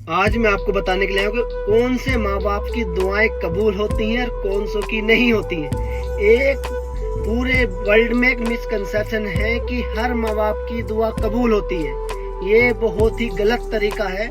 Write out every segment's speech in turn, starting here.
आज मैं आपको बताने के लिए आया हूँ कि कौन से माँ बाप की दुआएं कबूल होती हैं और कौन सो की नहीं होती हैं। एक पूरे वर्ल्ड में एक मिसकंसेप्शन है कि हर माँ बाप की दुआ कबूल होती है। ये बहुत ही गलत तरीका है।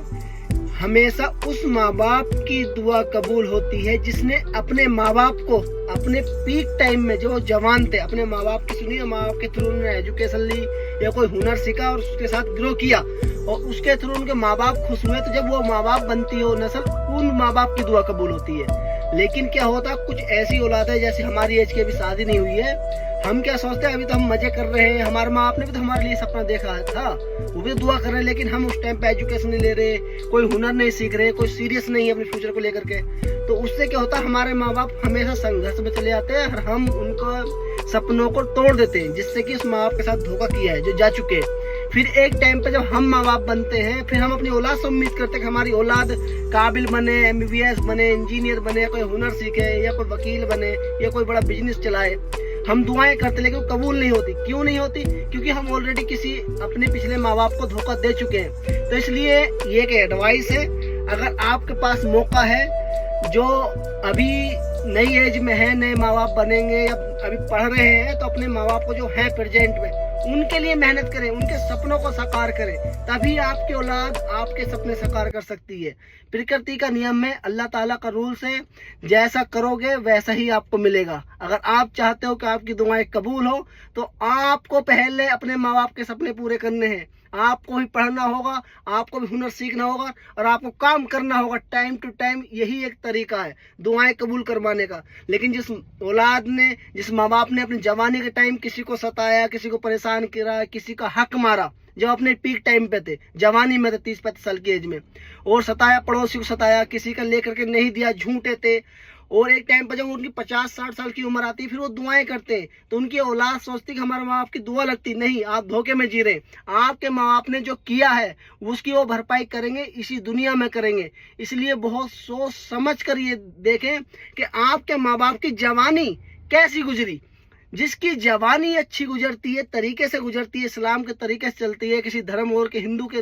हमेशा उस माँ बाप की दुआ कबूल होती है जिसने अपने माँ बाप को अपने पीक टाइम में, जो जवान थे, अपने माँ बाप की सुनी, माँ बाप के थ्रू उन्होंने एजुकेशन ली या कोई हुनर सीखा और उसके साथ ग्रो किया और उसके थ्रू उनके माँ बाप खुश हुए, तो जब वो माँ बाप बनती हो नस्ल, उन माँ बाप की दुआ कबूल होती है। लेकिन क्या होता, कुछ ऐसी औलाद है, जैसे हमारी एज की अभी शादी नहीं हुई है, हम क्या सोचते हैं अभी तो हम मजे कर रहे हैं, हमारे माँ बाप ने भी तो हमारे लिए सपना देखा था, वो भी दुआ कर रहे हैं, लेकिन हम उस टाइम पे एजुकेशन नहीं ले रहे, कोई हुनर नहीं सीख रहे, कोई सीरियस नहीं है अपने फ्यूचर को लेकर के। तो उससे क्या होता है, हमारे माँ बाप हमेशा संघर्ष में चले जाते हैं और हम उनको सपनों को तोड़ देते हैं, जिससे कि उस माँ बाप के साथ धोखा किया है, जो जा चुके हैं। फिर एक टाइम पे जब हम माँ बाप बनते हैं, फिर हम अपनी औलाद से उम्मीद करते हैं कि हमारी औलाद काबिल बने, MBBS बने, इंजीनियर बने, कोई हुनर सीखे या कोई वकील बने या कोई बड़ा बिजनेस चलाए। हम दुआएं करते लेकिन कबूल नहीं होती। क्यों नहीं होती? क्योंकि हम ऑलरेडी किसी अपने पिछले माँ बाप को धोखा दे चुके हैं। तो इसलिए ये एक एडवाइस है, अगर आपके पास मौका है, जो अभी नई एज में है, नए माँ बाप बनेंगे या अभी पढ़ रहे हैं, तो अपने माँ बाप को जो है प्रेजेंट में, उनके लिए मेहनत करें, उनके सपनों को साकार करें, तभी आपकी औलाद आपके सपने साकार कर सकती है। प्रकृति का नियम है, अल्लाह ताला का रूल्स है, जैसा करोगे वैसा ही आपको मिलेगा। अगर आप चाहते हो कि आपकी दुआएं कबूल हो, तो आपको पहले अपने माँ बाप के सपने पूरे करने हैं। आपको भी पढ़ना होगा, आपको भी हुनर सीखना होगा और आपको काम करना होगा टाइम टू टाइम। यही एक तरीका है दुआएं कबूल करवाने का। लेकिन जिस औलाद ने, जिस माँ बाप ने अपनी जवानी के टाइम किसी को सताया, किसी को परेशान किया, किसी का हक मारा, जब अपने पीक टाइम पे थे, जवानी में थे, 30-35 साल की एज में, और सताया, पड़ोसी को सताया, किसी का लेकर के नहीं दिया, झूठे थे, और एक टाइम पर जब उनकी 50-60 साल की उम्र आती है, फिर वो दुआएं करते हैं, तो उनकी औलाद सोचती कि हमारे माँ बाप की दुआ लगती। नहीं, आप धोखे में जी रहे हैं। आपके माँ बाप ने जो किया है उसकी वो भरपाई करेंगे, इसी दुनिया में करेंगे। इसलिए बहुत सोच समझ कर ये देखें कि आपके माँ बाप की जवानी कैसी गुजरी। जिसकी जवानी अच्छी गुजरती है, तरीके से गुजरती है, इस्लाम के तरीके से चलती है, किसी धर्म और के हिंदू के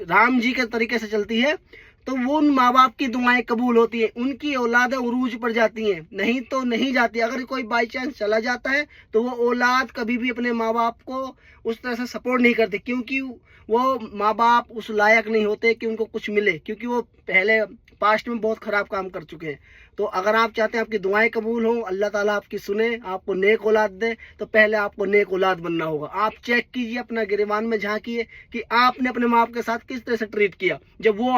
राम जी के तरीके से चलती है, तो वो उन माँ बाप की दुआएं कबूल होती है, उनकी औलादें उरूज पर जाती हैं। नहीं तो नहीं जाती। अगर कोई बाई चांस चला जाता है तो वो औलाद कभी भी अपने माँ बाप को उस तरह से सपोर्ट नहीं करती, क्योंकि वो माँ बाप उस लायक नहीं होते कि उनको कुछ मिले, क्योंकि वो पहले पास्ट में बहुत खराब काम कर चुके हैं। तो अगर आप चाहते हैं आपकी दुआएं कबूल हों, अल्लाह ताला आपकी सुने, आपको नेक औलाद दे, तो पहले आपको नेक औलाद बनना होगा। आप चेक कीजिए, अपना गिरेबान में झांकिए कि आपने अपने माँ बाप के साथ किस तरह से ट्रीट किया जब वो